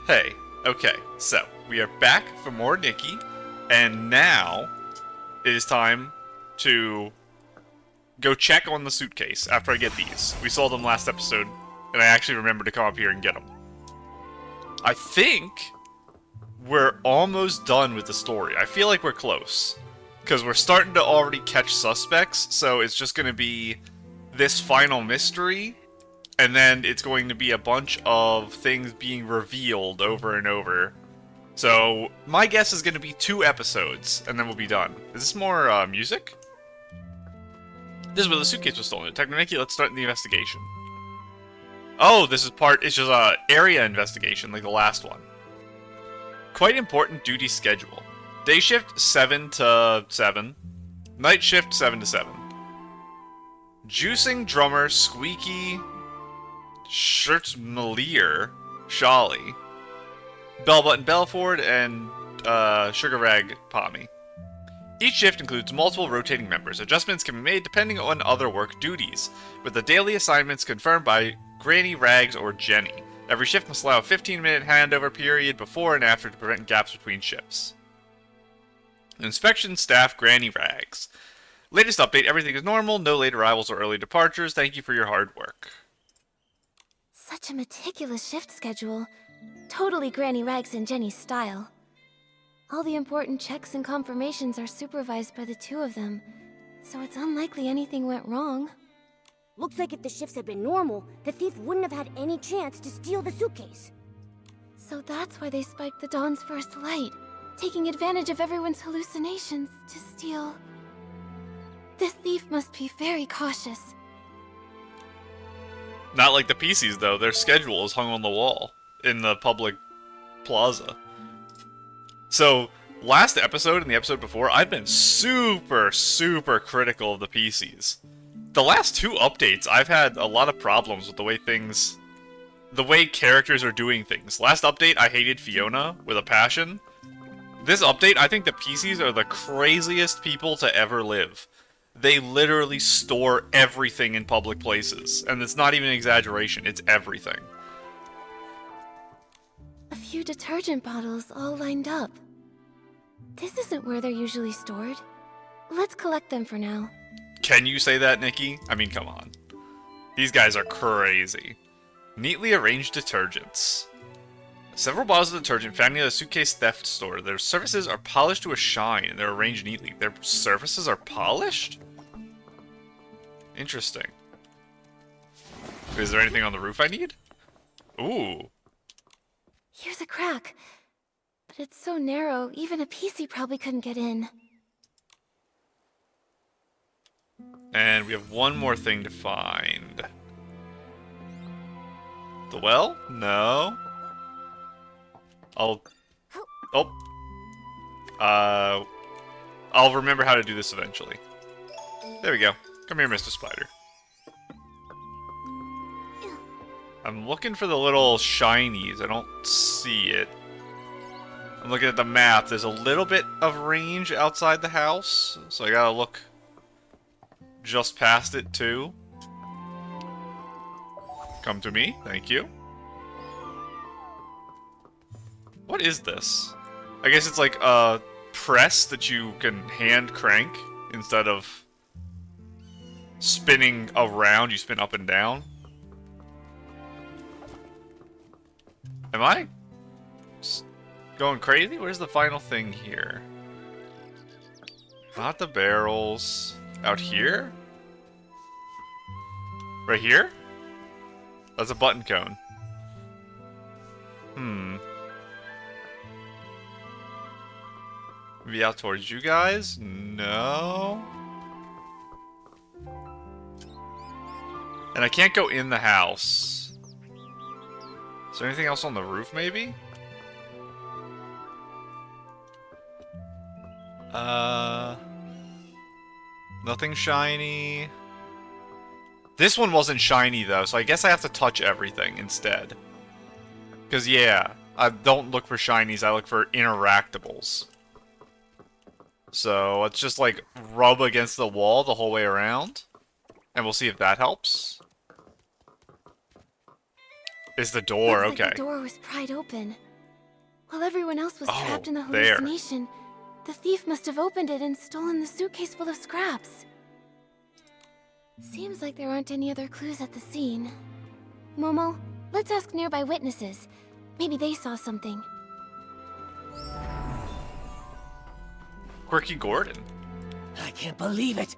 Hey, okay, so we are back for more Nikki, and now it is time to go check on the suitcase after I get these. We saw them last episode, and I actually remembered to come up here and get them. I think we're almost done with the story. I feel like we're close, because we're starting to already catch suspects, so it's just going to be this final mystery, and then it's going to be a bunch of things being revealed over and over. So, my guess is going to be 2 episodes, and then we'll be done. Is this more, music? This is where the suitcase was stolen. Detective Nikki, let's start the investigation. Oh, this is it's just a area investigation, like the last one. Quite important duty schedule. Day shift, 7 to 7. Night shift, 7 to 7. Juicing drummer, Squeaky... Shirts Malier, Shali, Bell Button Belford, and Sugar Rag Pommy. Each shift includes multiple rotating members. Adjustments can be made depending on other work duties, with the daily assignments confirmed by Granny Rags or Jenny. Every shift must allow a 15-minute handover period before and after to prevent gaps between shifts. Inspection staff Granny Rags. Latest update, everything is normal, no late arrivals or early departures. Thank you for your hard work. Such a meticulous shift schedule. Totally Granny Rags and Jenny's style. All the important checks and confirmations are supervised by the two of them, so it's unlikely anything went wrong. Looks like if the shifts had been normal, the thief wouldn't have had any chance to steal the suitcase. So that's why they spiked the dawn's first light, taking advantage of everyone's hallucinations to steal. This thief must be very cautious. Not like the pieceys, though. Their schedule is hung on the wall in the public plaza. So, last episode and the episode before, I've been super critical of the pieceys. The last 2 updates, I've had a lot of problems with the way characters are doing things. Last update, I hated Fiona with a passion. This update, I think the pieceys are the craziest people to ever live. They literally store everything in public places. And it's not even an exaggeration, it's everything. A few detergent bottles all lined up. This isn't where they're usually stored. Let's collect them for now. Can you say that, Nikki? I mean, come on. These guys are crazy. Neatly arranged detergents. Several bottles of detergent found near the suitcase theft store. Their surfaces are polished to a shine, and they're arranged neatly. Their surfaces are polished? Interesting. Is there anything on the roof I need? Ooh. Here's a crack. But it's so narrow, even a piecey probably couldn't get in. And we have one more thing to find. The well? No. I'll remember how to do this eventually. There we go. Come here, Mr. Spider. I'm looking for the little shinies. I don't see it. I'm looking at the map. There's a little bit of range outside the house, so I gotta look just past it too. Come to me. Thank you. What is this? I guess it's like a press that you can hand crank instead of spinning around. You spin up and down. Am I going crazy? Where's the final thing here? Not the barrels. Out here? Right here? That's a button cone. Maybe out towards you guys? No. And I can't go in the house. Is there anything else on the roof, maybe? Nothing shiny. This one wasn't shiny, though, so I guess I have to touch everything instead. Because, yeah, I don't look for shinies, I look for interactables. So, let's just, like, rub against the wall the whole way around. And we'll see if that helps. Is the door, Looks okay. like the door was pried open. While everyone else was Oh, trapped in the there. hallucination, the thief must have opened it and stolen the suitcase full of scraps. Seems like there aren't any other clues at the scene. Momo, let's ask nearby witnesses. Maybe they saw something. Quirky Gordon. I can't believe it.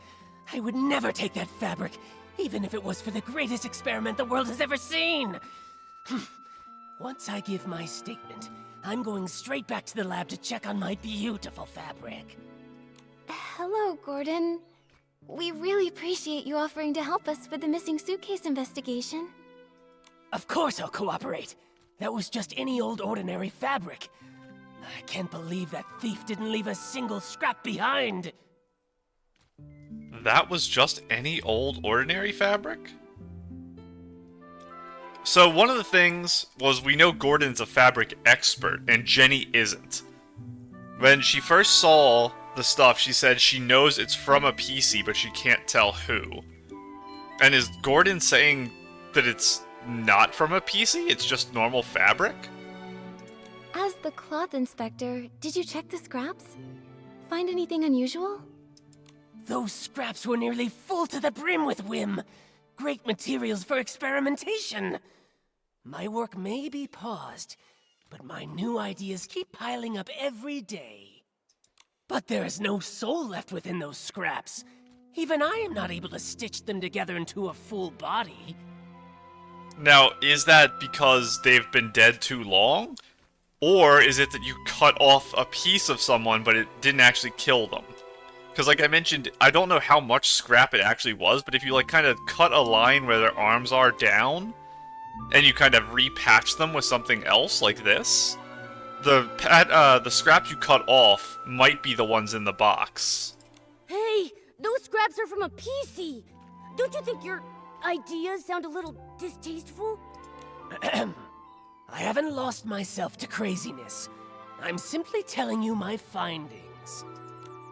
I would never take that fabric, even if it was for the greatest experiment the world has ever seen. Once I give my statement, I'm going straight back to the lab to check on my beautiful fabric. Hello, Gordon. We really appreciate you offering to help us with the missing suitcase investigation. Of course I'll cooperate. That was just any old ordinary fabric. I can't believe that thief didn't leave a single scrap behind. That was just any old ordinary fabric? So one of the things was we know Gordon's a fabric expert, and Jenny isn't. When she first saw the stuff, she said she knows it's from a piecey, but she can't tell who. And is Gordon saying that it's not from a piecey? It's just normal fabric? As the cloth inspector, did you check the scraps? Find anything unusual? Those scraps were nearly full to the brim with whim. Great materials for experimentation. My work may be paused, but my new ideas keep piling up every day. But there is no soul left within those scraps. Even I am not able to stitch them together into a full body. Now, is that because they've been dead too long? Or is it that you cut off a piece of someone, but it didn't actually kill them? Because, like I mentioned, I don't know how much scrap it actually was, but if you, like, kind of cut a line where their arms are down, and you kind of repatch them with something else, like this, the scraps you cut off might be the ones in the box. Hey, those scraps are from a piecey. Don't you think your ideas sound a little distasteful? I haven't lost myself to craziness. I'm simply telling you my findings.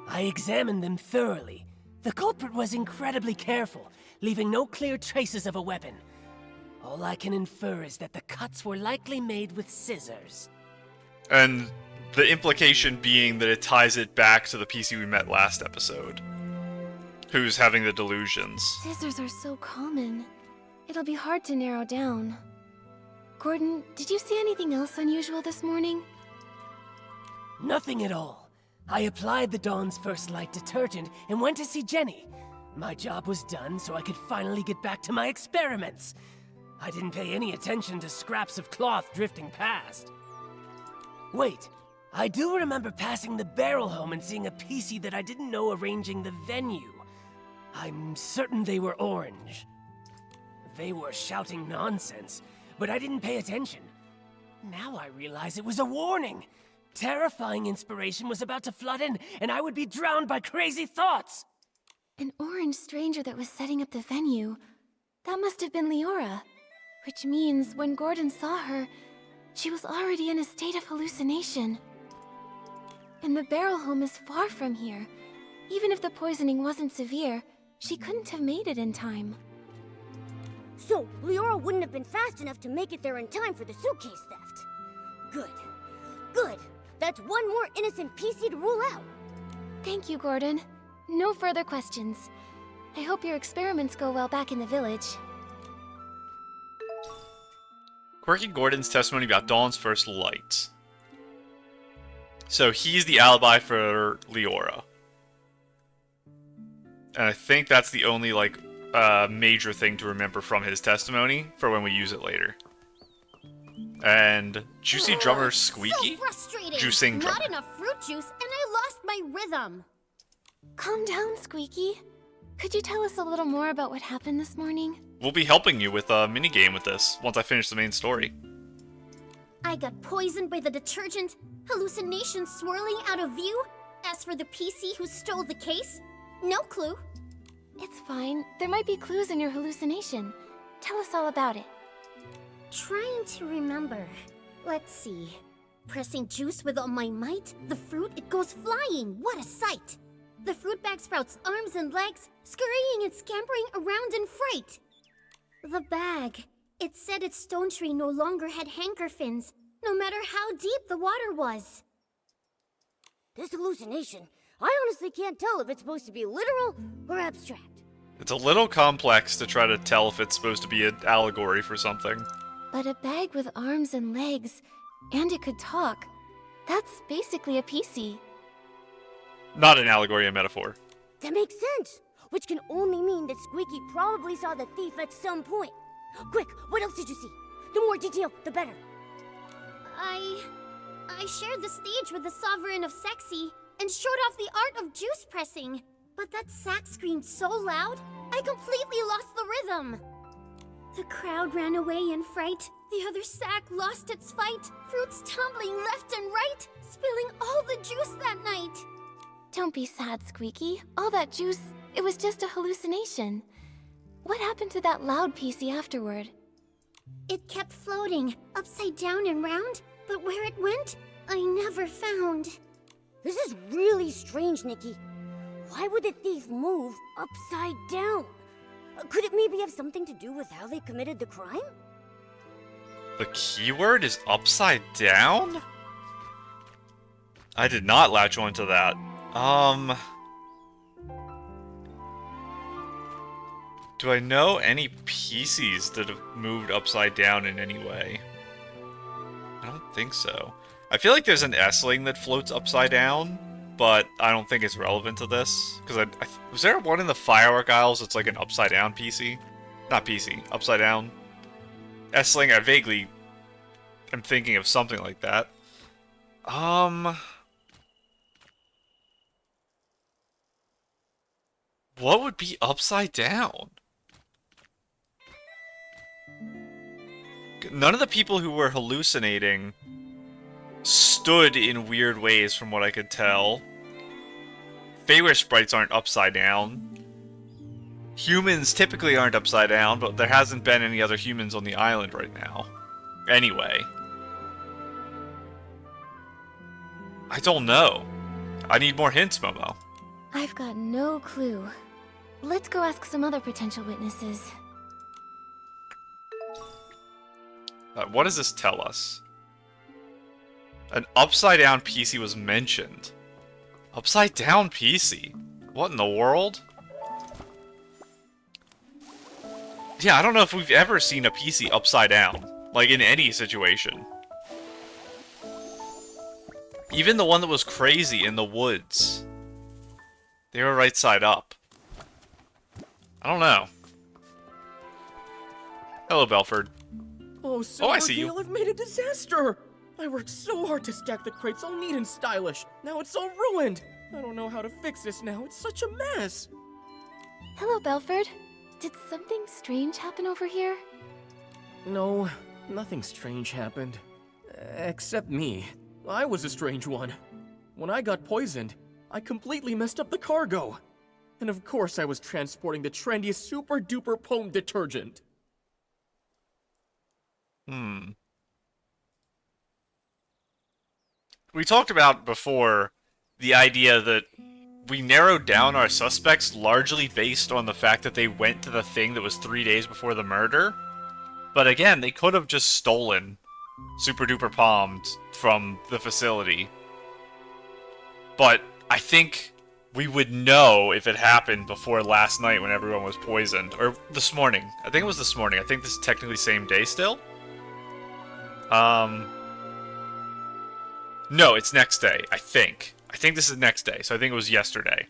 I examined them thoroughly. The culprit was incredibly careful, leaving no clear traces of a weapon. All I can infer is that the cuts were likely made with scissors. And the implication being that it ties it back to the PC we met last episode, who's having the delusions. Scissors are so common. It'll be hard to narrow down. Gordon, did you see anything else unusual this morning? Nothing at all. I applied the Dawn's First Light detergent and went to see Jenny. My job was done, so I could finally get back to my experiments. I didn't pay any attention to scraps of cloth drifting past. Wait, I do remember passing the barrel home and seeing a piecey that I didn't know arranging the venue. I'm certain they were orange. They were shouting nonsense, but I didn't pay attention. Now I realize it was a warning. Terrifying inspiration was about to flood in, and I would be drowned by crazy thoughts. An orange stranger that was setting up the venue. That must have been Liora. Which means when Gordon saw her, she was already in a state of hallucination. And the barrel home is far from here. Even if the poisoning wasn't severe, she couldn't have made it in time. So, Liora wouldn't have been fast enough to make it there in time for the suitcase theft. Good. Good. That's one more innocent piecey to rule out. Thank you, Gordon. No further questions. I hope your experiments go well back in the village. Quirky Gordon's testimony about Dawn's First Light. So he's the alibi for Liora. And I think that's the only, like, major thing to remember from his testimony for when we use it later. And did you see drummer Squeaky? So frustrating. Juicing drummer. Not enough fruit juice, and I lost my rhythm. Calm down, Squeaky. Could you tell us a little more about what happened this morning? We'll be helping you with a minigame with this once I finish the main story. I got poisoned by the detergent, hallucinations swirling out of view. As for the PC who stole the case, no clue. It's fine. There might be clues in your hallucination. Tell us all about it. Trying to remember. Let's see. Pressing juice with all my might, the fruit, it goes flying. What a sight! The fruit bag sprouts arms and legs, scurrying and scampering around in fright. The bag. It said its stone tree no longer had hanker fins, no matter how deep the water was. This hallucination, I honestly can't tell if it's supposed to be literal or abstract. It's a little complex to try to tell if it's supposed to be an allegory for something. But a bag with arms and legs, and it could talk. That's basically a piecey. Not an allegory, a metaphor. That makes sense, which can only mean that Squeaky probably saw the thief at some point. Quick, what else did you see? The more detail, the better. I shared the stage with the Sovereign of Sexy and showed off the art of juice pressing. But that sack screamed so loud, I completely lost the rhythm. The crowd ran away in fright. The other sack lost its fight. Fruits tumbling left and right, spilling all the juice that night. Don't be sad, Squeaky. All that juice, it was just a hallucination. What happened to that loud piecey afterward? It kept floating, upside down and round, but where it went, I never found. This is really strange, Nikki. Why would the thief move upside down? Could it maybe have something to do with how they committed the crime? The keyword is upside down? I did not latch onto that. Do I know any pieceys that have moved upside down in any way? I don't think so. I feel like there's an S-ling that floats upside down, but I don't think it's relevant to this. Because was there one in the Firework Isles that's like an upside down piecey? Not piecey, upside down. S-ling, I vaguely am thinking of something like that. What would be upside down? None of the people who were hallucinating stood in weird ways from what I could tell. Feywish sprites aren't upside down. Humans typically aren't upside down, but there hasn't been any other humans on the island right now. Anyway. I don't know. I need more hints, Momo. I've got no clue. Let's go ask some other potential witnesses. What does this tell us? An upside-down PC was mentioned. Upside-down PC? What in the world? Yeah, I don't know if we've ever seen a PC upside down. Like, in any situation. Even the one that was crazy in the woods. They were right side up. I don't know. Hello, Belford. Oh, I see you. I've made a disaster! I worked so hard to stack the crates all neat and stylish. Now it's all ruined. I don't know how to fix this now. It's such a mess. Hello, Belford. Did something strange happen over here? No, nothing strange happened. Except me. I was a strange one. When I got poisoned, I completely messed up the cargo. And of course I was transporting the trendiest super-duper foam detergent. We talked about before the idea that we narrowed down our suspects largely based on the fact that they went to the thing that was 3 days before the murder. But again, they could have just stolen Super Duper Palmed from the facility. But I think we would know if it happened before last night when everyone was poisoned. Or this morning. I think it was this morning. I think this is technically same day still. No, it's next day, I think. I think this is next day, so I think it was yesterday.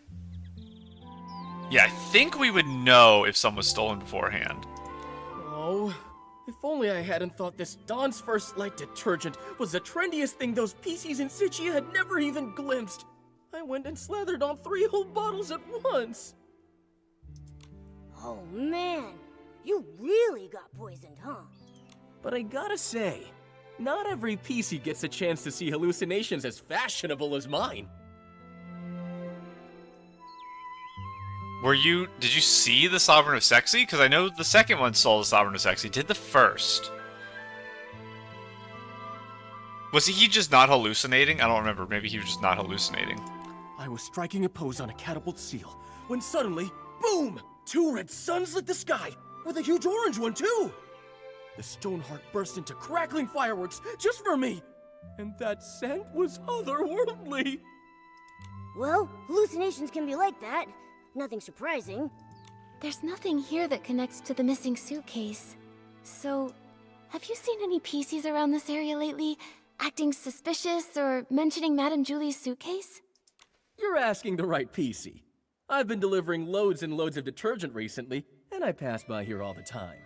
Yeah, I think we would know if some was stolen beforehand. Oh, if only I hadn't thought this Dawn's First Light detergent was the trendiest thing those pieceys in Sichia had never even glimpsed. I went and slathered on 3 whole bottles at once. Oh man, you really got poisoned, huh? But I gotta say, not every piecey gets a chance to see hallucinations as fashionable as mine. Did you see the Sovereign of Sexy? Because I know the second one saw the Sovereign of Sexy. Did the first? Was he just not hallucinating? I don't remember. Maybe he was just not hallucinating. I was striking a pose on a catapult seal, when suddenly, boom! 2 red suns lit the sky, with a huge orange one too! The Stoneheart burst into crackling fireworks just for me! And that scent was otherworldly! Well, hallucinations can be like that. Nothing surprising. There's nothing here that connects to the missing suitcase. So, have you seen any pieceys around this area lately? Acting suspicious or mentioning Madame Julie's suitcase? You're asking the right PC. I've been delivering loads and loads of detergent recently, and I pass by here all the time.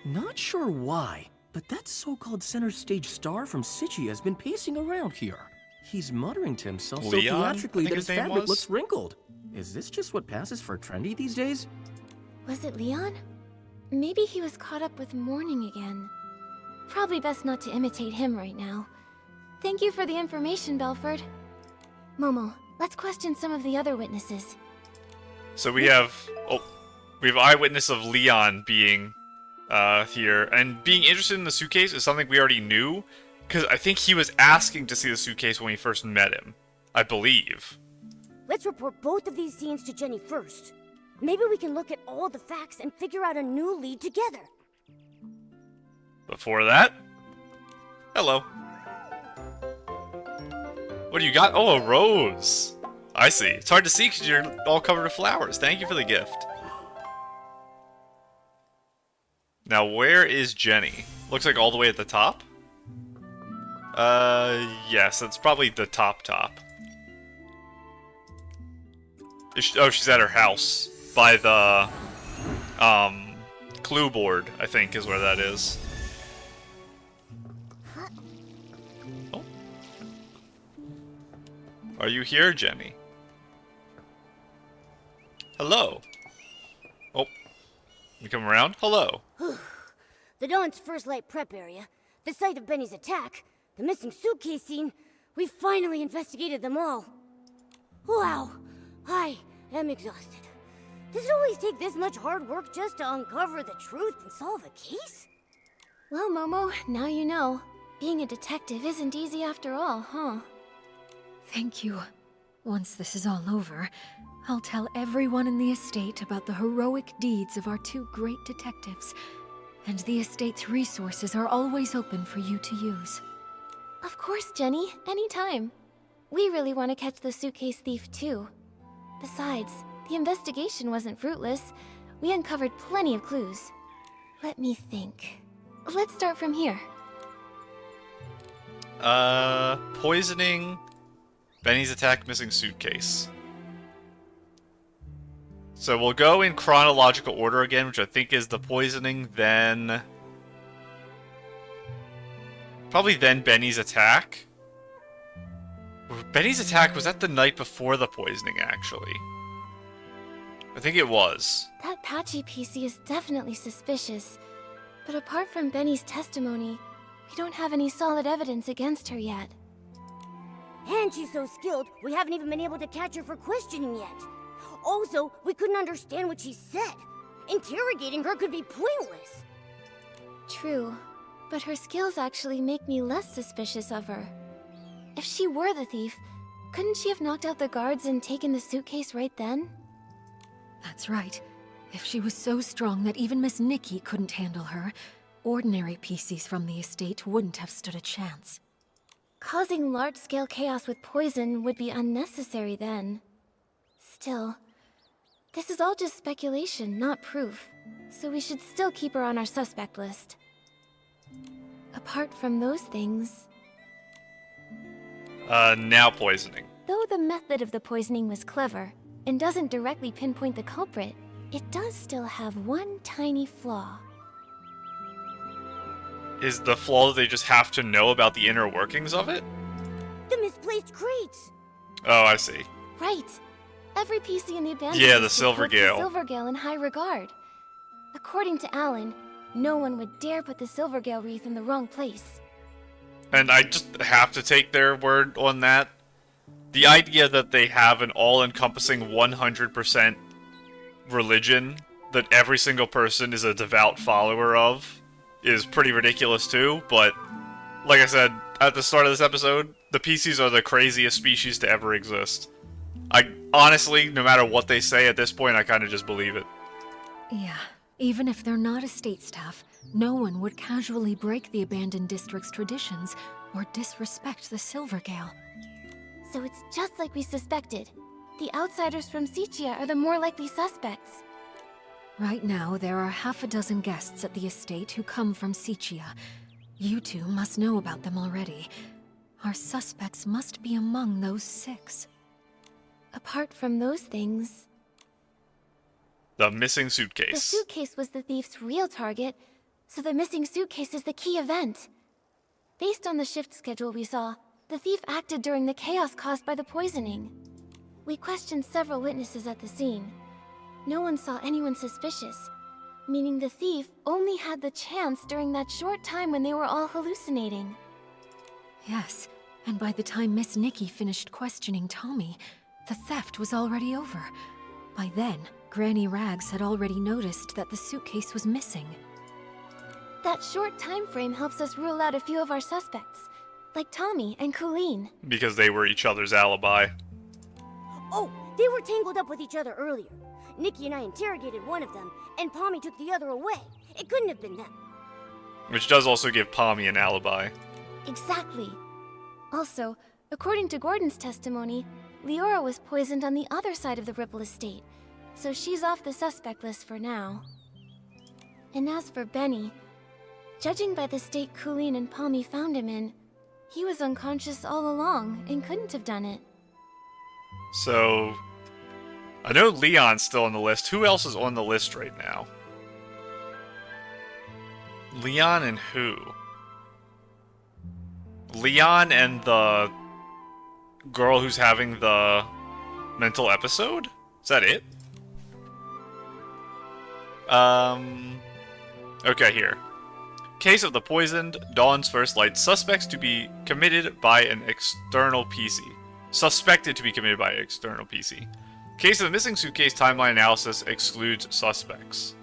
Not sure why, but that so-called center stage star from Ishky has been pacing around here. He's muttering to himself so Leon, theatrically I think that his his name fabric was? looks wrinkled. Is this just what passes for trendy these days? Was it Leon? Maybe he was caught up with mourning again. Probably best not to imitate him right now. Thank you for the information, Belford. Momo, let's question some of the other witnesses. So we have eyewitness of Leon being here, and being interested in the suitcase is something we already knew, because I think he was asking to see the suitcase when we first met him, I believe. Let's report both of these scenes to Jenny first. Maybe we can look at all the facts and figure out a new lead together. Before that, hello. What do you got? Oh, a rose. I see. It's hard to see because you're all covered with flowers. Thank you for the gift. Now, where is Jenny? Looks like all the way at the top? Yes, that's probably the top. Oh, she's at her house. By the, clue board, I think, is where that is. Oh. Are you here, Jenny? Hello. Oh. You come around? Hello. The Dawn's first light prep area, the site of Benny's attack, the missing suitcase scene. We finally investigated them all. Wow, I am exhausted. Does it always take this much hard work just to uncover the truth and solve a case? Well, Momo, now you know. Being a detective isn't easy after all, huh? Thank you. Once this is all over, I'll tell everyone in the estate about the heroic deeds of our two great detectives, and the estate's resources are always open for you to use. Of course, Jenny. Anytime. We really want to catch the suitcase thief, too. Besides, the investigation wasn't fruitless. We uncovered plenty of clues. Let me think. Let's start from here. Poisoning, Benny's attack, missing suitcase. So we'll go in chronological order again, which I think is the poisoning, then... probably then Benny's attack. Benny's attack, was that the night before the poisoning, actually? I think it was. That patchy PC is definitely suspicious. But apart from Benny's testimony, we don't have any solid evidence against her yet. And she's so skilled, we haven't even been able to catch her for questioning yet. Also, we couldn't understand what she said. Interrogating her could be pointless. True, but her skills actually make me less suspicious of her. If she were the thief, couldn't she have knocked out the guards and taken the suitcase right then? That's right. If she was so strong that even Miss Nikki couldn't handle her, ordinary pieceys from the estate wouldn't have stood a chance. Causing large-scale chaos with poison would be unnecessary then. Still, this is all just speculation, not proof, so we should still keep her on our suspect list. Apart from those things... Now poisoning. Though the method of the poisoning was clever, and doesn't directly pinpoint the culprit, it does still have one tiny flaw. Is the flaw that they just have to know about the inner workings of it? The misplaced crates! Oh, I see. Right. Every PC in the abandoned Yeah, the district holds Silvergale. the Silvergale in high regard. According to Alan, no one would dare put the Silvergale wreath in the wrong place. And I just have to take their word on that. The idea that they have an all-encompassing 100% religion that every single person is a devout follower of is pretty ridiculous too, but like I said at the start of this episode, the pieceys are the craziest species to ever exist. I honestly, no matter what they say at this point, I kind of just believe it. Yeah, even if they're not estate staff, no one would casually break the abandoned district's traditions or disrespect the Silvergale. So it's just like we suspected. The outsiders from Sichia are the more likely suspects. Right now, there are half a dozen guests at the estate who come from Sichia. You two must know about them already. Our suspects must be among those 6. Apart from those things, The missing the suitcase. suitcase was the thief's real target, so the missing suitcase is the key event. Based on the shift schedule we saw, the thief acted during the chaos caused by the poisoning. We questioned several witnesses at the scene. No one saw anyone suspicious, meaning the thief only had the chance during that short time when they were all hallucinating. Yes, and by the time Miss Nikki finished questioning Tommy, the theft was already over. By then, Granny Rags had already noticed that the suitcase was missing. That short time frame helps us rule out a few of our suspects, like Tommy and Colleen. Because they were each other's alibi. Oh, they were tangled up with each other earlier. Nikki and I interrogated one of them, and Pommy took the other away. It couldn't have been them. Which does also give Pommy an alibi. Exactly. Also, according to Gordon's testimony, Liora was poisoned on the other side of the Ripple estate, so she's off the suspect list for now. And as for Benny, judging by the state Colleen and Pommy found him in, he was unconscious all along and couldn't have done it. So, I know Leon's still on the list. Who else is on the list right now? Leon and who? Leon and the girl who's having the mental episode? Is that it? Okay, here. Case of the poisoned Dawn's First Light. Suspects to be committed by an external PC. Suspected to be committed by an external PC. Case of the missing suitcase timeline analysis excludes suspects.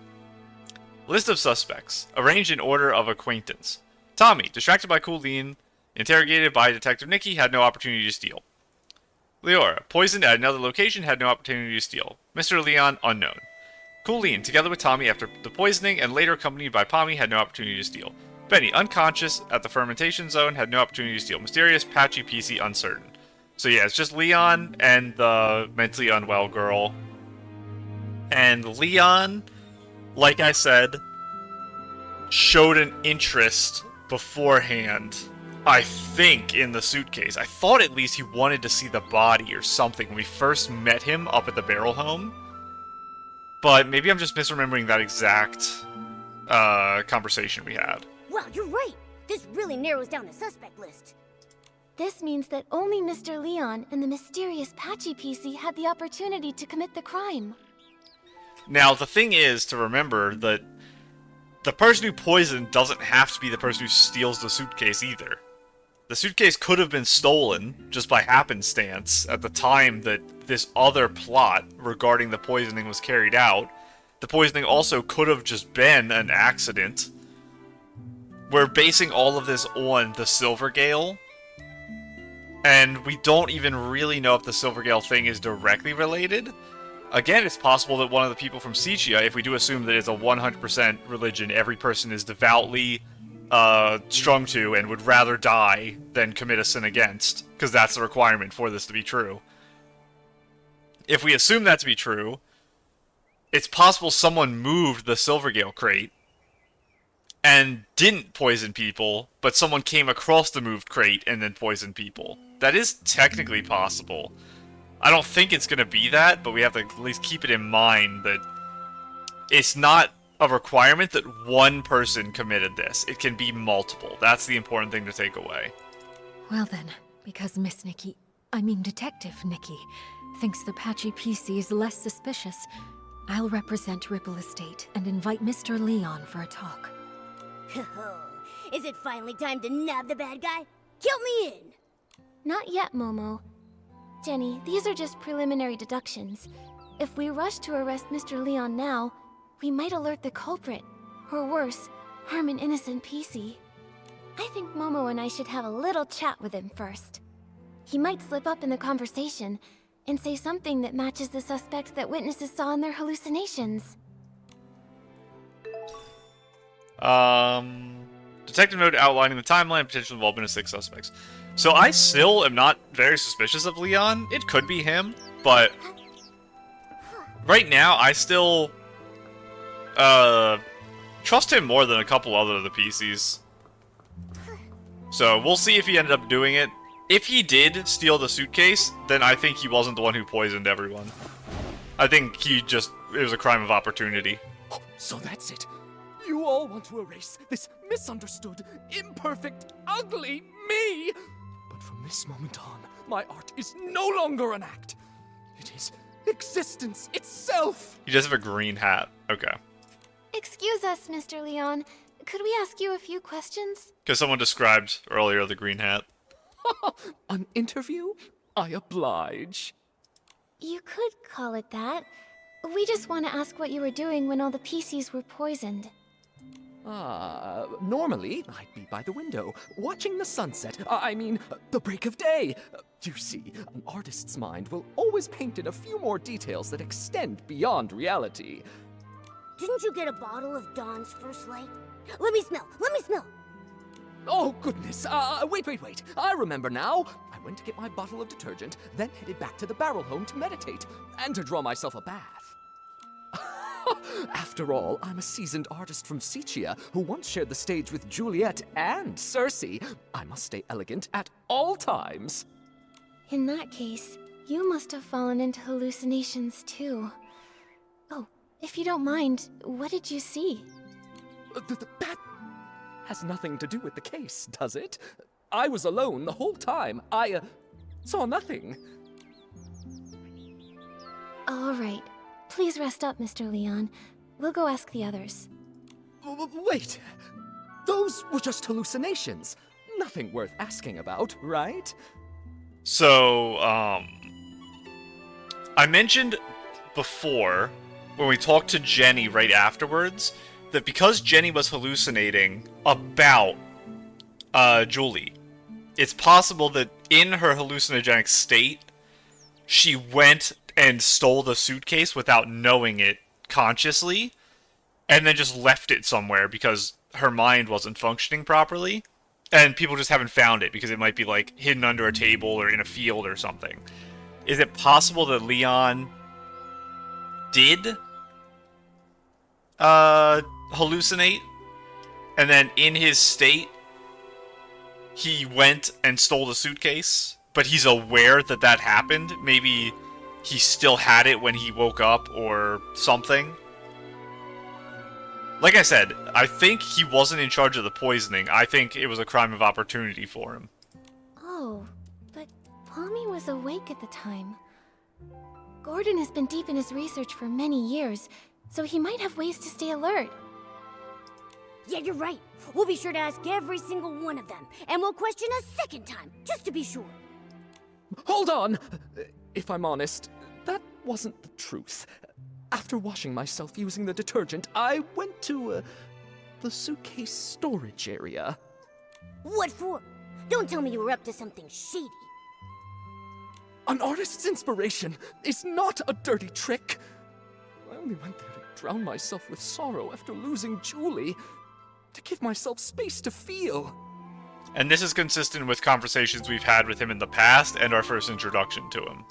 List of suspects. Arranged in order of acquaintance. Tommy, distracted by Colleen, interrogated by Detective Nikki, had no opportunity to steal. Liora, poisoned at another location, had no opportunity to steal. Mr. Leon, unknown. Colleen, together with Tommy after the poisoning and later accompanied by Pommy, had no opportunity to steal. Benny, unconscious at the fermentation zone, had no opportunity to steal. Mysterious, patchy, PC, uncertain. So yeah, it's just Leon and the mentally unwell girl. And Leon, like I said, showed an interest beforehand, I think, in the suitcase. I thought at least he wanted to see the body or something when we first met him up at the barrel home. But maybe I'm just misremembering that exact conversation we had. Wow, you're right. This really narrows down the suspect list. This means that only Mr. Leon and the mysterious Patchy PC had the opportunity to commit the crime. Now, the thing is to remember that the person who poisoned doesn't have to be the person who steals the suitcase either. The suitcase could have been stolen just by happenstance at the time that this other plot regarding the poisoning was carried out. The poisoning also could have just been an accident. We're basing all of this on the Silvergale, and we don't even really know if the Silvergale thing is directly related. Again, it's possible that one of the people from Sichia, if we do assume that it's a 100% religion, every person is devoutly strung to and would rather die than commit a sin against, because that's the requirement for this to be true. If we assume that to be true, it's possible someone moved the Silvergale crate and didn't poison people, but someone came across the moved crate and then poisoned people. That is technically possible. I don't think it's going to be that, but we have to at least keep it in mind that it's not a requirement that one person committed this. It can be multiple. That's the important thing to take away. Well then, because Detective Nikki, thinks the Patchy PC is less suspicious, I'll represent Ripple Estate and invite Mr. Leon for a talk. Is it finally time to nab the bad guy? Count me in! Not yet, Momo. Jenny, these are just preliminary deductions. If we rush to arrest Mr. Leon now, we might alert the culprit, or worse, harm an innocent PC. I think Momo and I should have a little chat with him first. He might slip up in the conversation and say something that matches the suspect that witnesses saw in their hallucinations. Detective note outlining the timeline, potential involvement of 6 suspects. So I still am not very suspicious of Leon. It could be him, but right now I still trust him more than a couple other of the pieceys. So we'll see if he ended up doing it. If he did steal the suitcase, then I think he wasn't the one who poisoned everyone. I think it was a crime of opportunity. So that's it. You all want to erase this misunderstood, imperfect, ugly me. But from this moment on, my art is no longer an act. It is existence itself. He does have a green hat. Okay. Excuse us, Mr. Leon. Could we ask you a few questions? Because someone described earlier the green hat. An interview? I oblige. You could call it that. We just want to ask what you were doing when all the pieceys were poisoned. Normally, I'd be by the window, watching the sunset. The break of day. You see, an artist's mind will always paint in a few more details that extend beyond reality. Didn't you get a bottle of Dawn's First Light? Let me smell! Let me smell! Oh, goodness. Wait. I remember now. I went to get my bottle of detergent, then headed back to the barrel home to meditate, and to draw myself a bath. After all, I'm a seasoned artist from Sicia who once shared the stage with Juliet and Circe. I must stay elegant at all times. In that case, you must have fallen into hallucinations too. Oh, if you don't mind, what did you see? That has nothing to do with the case, does it? I was alone the whole time. I saw nothing. All right. Please rest up, Mr. Leon. We'll go ask the others. Wait. Those were just hallucinations. Nothing worth asking about, right? So, I mentioned before, when we talked to Jenny right afterwards, that because Jenny was hallucinating about Julie, it's possible that in her hallucinogenic state, she went and stole the suitcase without knowing it consciously, and then just left it somewhere because her mind wasn't functioning properly, and people just haven't found it because it might be like hidden under a table or in a field or something. Is it possible that Leon did hallucinate, and then in his state he went and stole the suitcase, but he's aware that that happened? Maybe he still had it when he woke up or something. Like I said, I think he wasn't in charge of the poisoning. I think it was a crime of opportunity for him. Oh, but Pommy was awake at the time. Gordon has been deep in his research for many years, so he might have ways to stay alert. Yeah, you're right. We'll be sure to ask every single one of them, and we'll question a second time, just to be sure. Hold on! If I'm honest, that wasn't the truth. After washing myself using the detergent, I went to, the suitcase storage area. What for? Don't tell me you were up to something shady. An artist's inspiration is not a dirty trick. I only went there to drown myself with sorrow after losing Julie, to give myself space to feel. And this is consistent with conversations we've had with him in the past and our first introduction to him.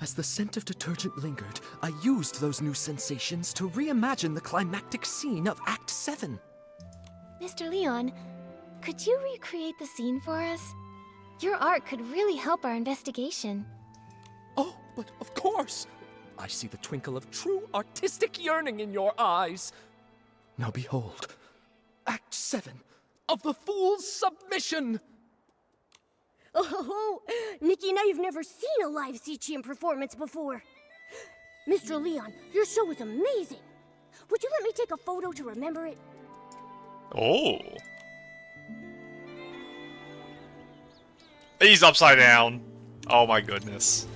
As the scent of detergent lingered, I used those new sensations to reimagine the climactic scene of Act 7. Mr. Leon, could you recreate the scene for us? Your art could really help our investigation. Oh, but of course! I see the twinkle of true artistic yearning in your eyes. Now behold, Act 7 of the Fool's Submission! Oh, Nikki, now you've never seen a live Sicilian performance before. Mr. Leon, your show was amazing. Would you let me take a photo to remember it? Oh. He's upside down. Oh my goodness.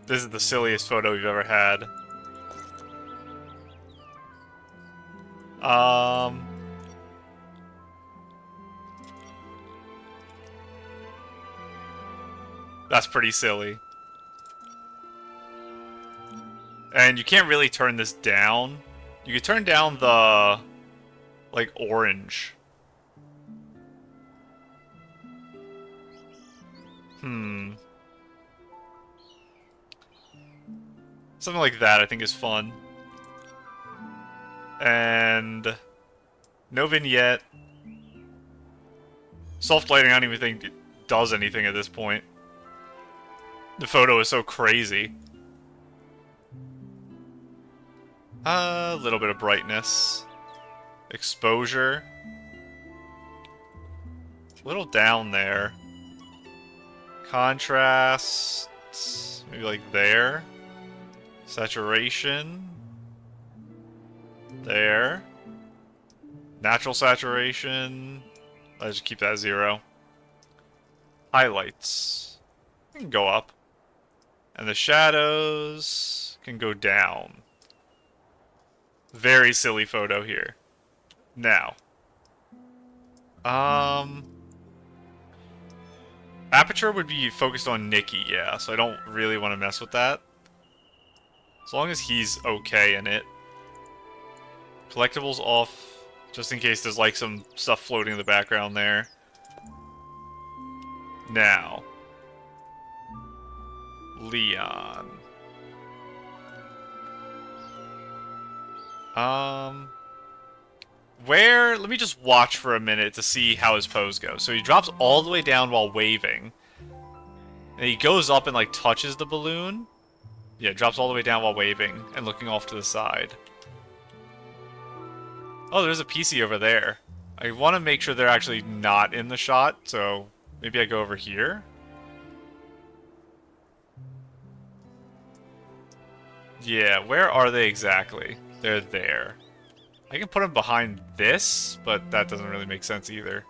This is the silliest photo we've ever had. That's pretty silly. And you can't really turn this down, You could turn down the, like, orange. Something like that I think is fun. And no vignette. Soft lighting, I don't even think it does anything at this point. The photo is so crazy. A little bit of brightness. Exposure. A little down there. Contrast. Maybe like there. Saturation. There. Natural saturation. Let's just keep that 0. Highlights. Can go up. And the shadows can go down. Very silly photo here. Now. Aperture would be focused on Nikki, yeah, so I don't really want to mess with that. As long as he's okay in it. Collectibles off, just in case there's like some stuff floating in the background there. Now. Leon. Let me just watch for a minute to see how his pose goes. So he drops all the way down while waving. And he goes up and like touches the balloon. Yeah, drops all the way down while waving and looking off to the side. Oh, there's a piecey over there. I want to make sure they're actually not in the shot, so maybe I go over here. Yeah, where are they exactly? They're there. I can put them behind this, but that doesn't really make sense either.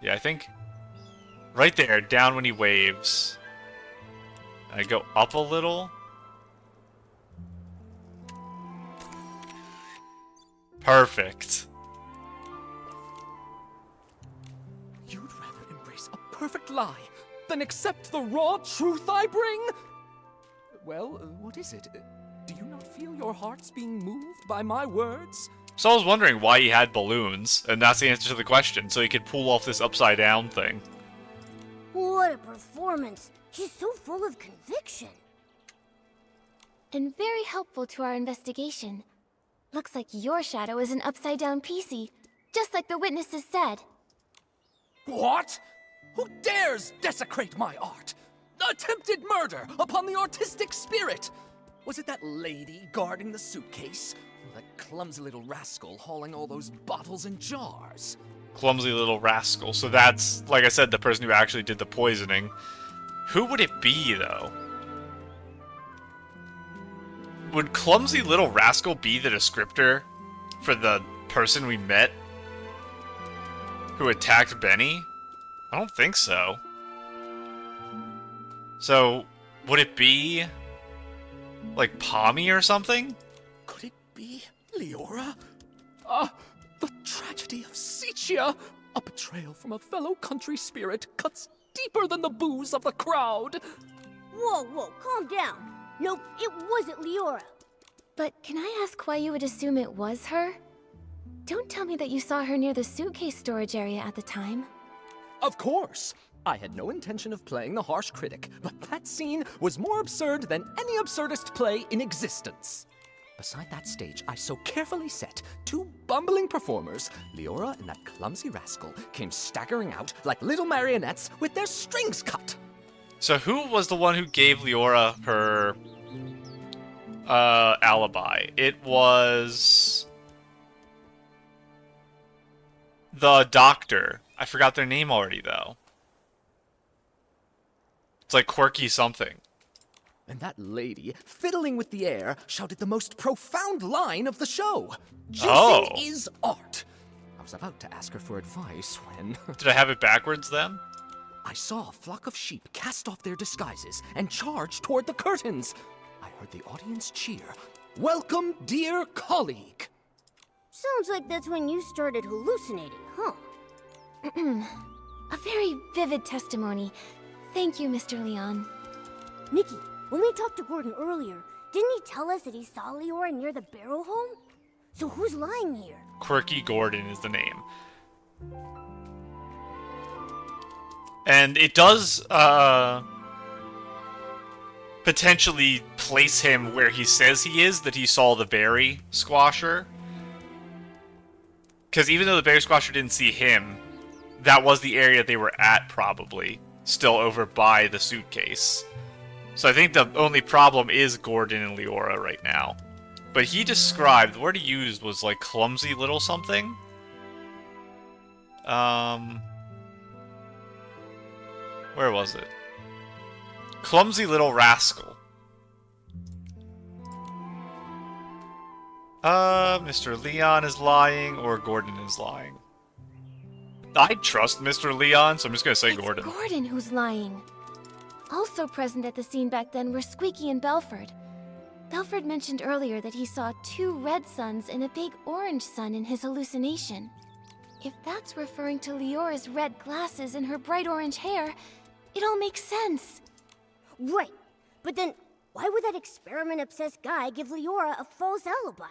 Yeah, I think right there, down when he waves. I go up a little. Perfect. You'd rather embrace a perfect lie than accept the raw truth I bring? Well, what is it? Do you not feel your hearts being moved by my words? So I was wondering why he had balloons, and that's the answer to the question, so he could pull off this upside down thing. What a performance. He's so full of conviction. And very helpful to our investigation. Looks like your shadow is an upside-down piecey, just like the witnesses said. What? Who dares desecrate my art? Attempted murder upon the artistic spirit! Was it that lady guarding the suitcase? Or that clumsy little rascal hauling all those bottles and jars? Clumsy little rascal. So that's, like I said, the person who actually did the poisoning. Who would it be, though? Would clumsy little rascal be the descriptor for the person we met who attacked Benny? I don't think so. So, would it be like Pommy or something? Could it be Liora? The tragedy of Sicia! A betrayal from a fellow country spirit cuts deeper than the booze of the crowd! Whoa, calm down. Nope, it wasn't Liora. But can I ask why you would assume it was her? Don't tell me that you saw her near the suitcase storage area at the time. Of course! I had no intention of playing the harsh critic, but that scene was more absurd than any absurdist play in existence. Beside that stage I so carefully set, 2 bumbling performers, Liora and that clumsy rascal, came staggering out like little marionettes with their strings cut. So who was the one who gave Liora her alibi? It was the doctor. I forgot their name already, though. It's like Quirky something. And that lady, fiddling with the air, shouted the most profound line of the show. Juicing is art. I was about to ask her for advice when... Did I have it backwards then? I saw a flock of sheep cast off their disguises and charge toward the curtains. I heard the audience cheer. Welcome, dear colleague. Sounds like that's when you started hallucinating, huh? A very vivid testimony. Thank you, Mr. Leon. Nikki, when we talked to Gordon earlier, Didn't he tell us that he saw Liora near the Barrow home? So who's lying here? Quirky Gordon is the name. And it does, potentially place him where he says he is, that he saw the berry squasher. Because even though the berry squasher didn't see him, that was the area they were at, probably. Still over by the suitcase. So I think the only problem is Gordon and Liora right now. But he described, the word he used was like clumsy little something. Where was it? Clumsy little rascal. Mr. Leon is lying, or Gordon is lying. I trust Mr. Leon, so I'm just gonna say It's Gordon. Gordon who's lying. Also present at the scene back then were Squeaky and Belford. Belford mentioned earlier that he saw 2 red suns and a big orange sun in his hallucination. If that's referring to Leora's red glasses and her bright orange hair, it all makes sense. Right. But then, why would that experiment-obsessed guy give Liora a false alibi?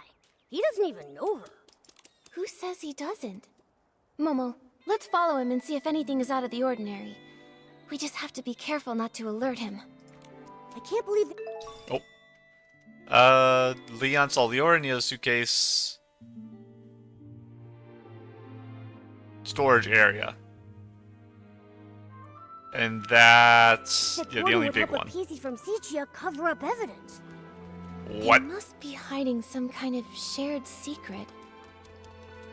He doesn't even know her. Who says he doesn't? Momo, let's follow him and see if anything is out of the ordinary. We just have to be careful not to alert him. I can't believe Leon saw Liora near the suitcase storage area. And that's that the Gordon only would big help one. a pieceys from Sichia cover up evidence. What? He must be hiding some kind of shared secret.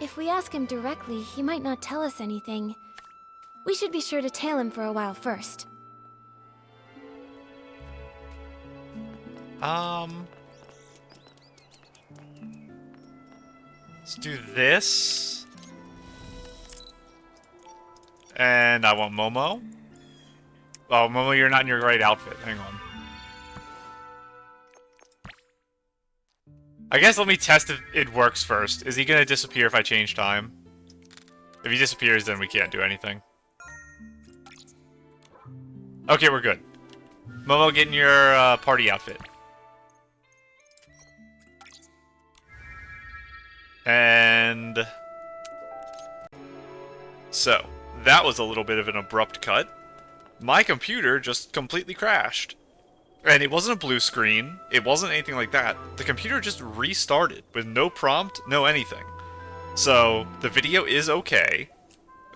If we ask him directly, he might not tell us anything. We should be sure to tail him for a while first. Let's do this. And I want Momo. Oh, Momo, you're not in your right outfit. Hang on. I guess let me test if it works first. Is he gonna disappear if I change time? If he disappears, then we can't do anything. Okay, we're good. Momo, get in your party outfit. And... so, that was a little bit of an abrupt cut. My computer just completely crashed. And it wasn't a blue screen, it wasn't anything like that. The computer just restarted with no prompt, no anything. So, the video is okay,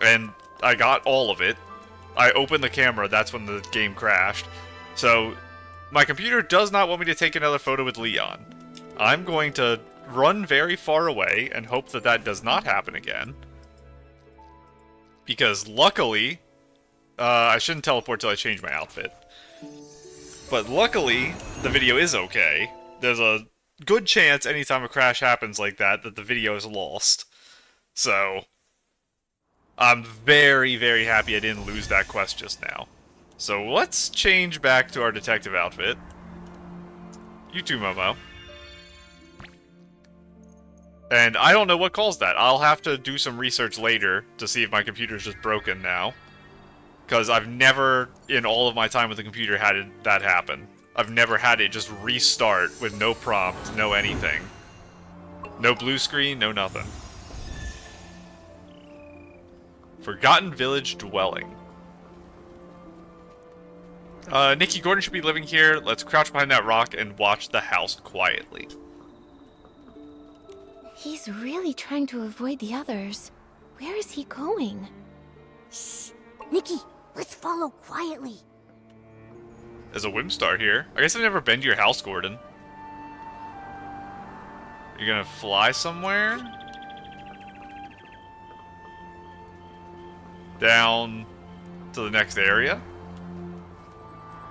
and I got all of it. I opened the camera, that's when the game crashed. So, my computer does not want me to take another photo with Leon. I'm going to run very far away and hope that that does not happen again. Because luckily, I shouldn't teleport till I change my outfit. But luckily, the video is okay. There's a good chance anytime a crash happens like that, that the video is lost. So, I'm very, very happy I didn't lose that quest just now. So let's change back to our detective outfit. You too, Momo. And I don't know what caused that. I'll have to do some research later to see if my computer's just broken now. Because I've never, in all of my time with the computer, had that happen. I've never had it just restart with no prompt, no anything. No blue screen, no nothing. Forgotten Village Dwelling. Nikki, Gordon should be living here. Let's crouch behind that rock and watch the house quietly. He's really trying to avoid the others. Where is he going? Shh! Nikki, let's follow quietly. There's a Whimstar here. I guess I've never been to your house, Gordon. You're gonna fly somewhere? Down to the next area?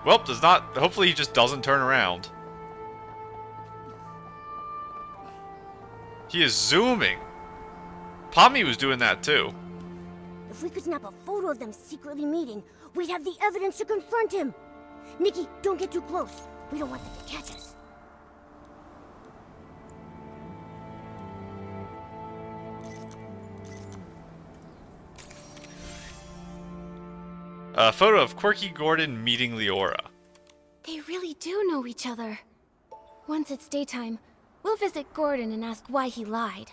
Well, does not. Hopefully he just doesn't turn around. He is zooming. Pommy was doing that too. If we could snap a photo of them secretly meeting, we'd have the evidence to confront him. Nikki, don't get too close. We don't want them to catch us. A photo of Quirky Gordon meeting Liora. They really do know each other. Once it's daytime, we'll visit Gordon and ask why he lied.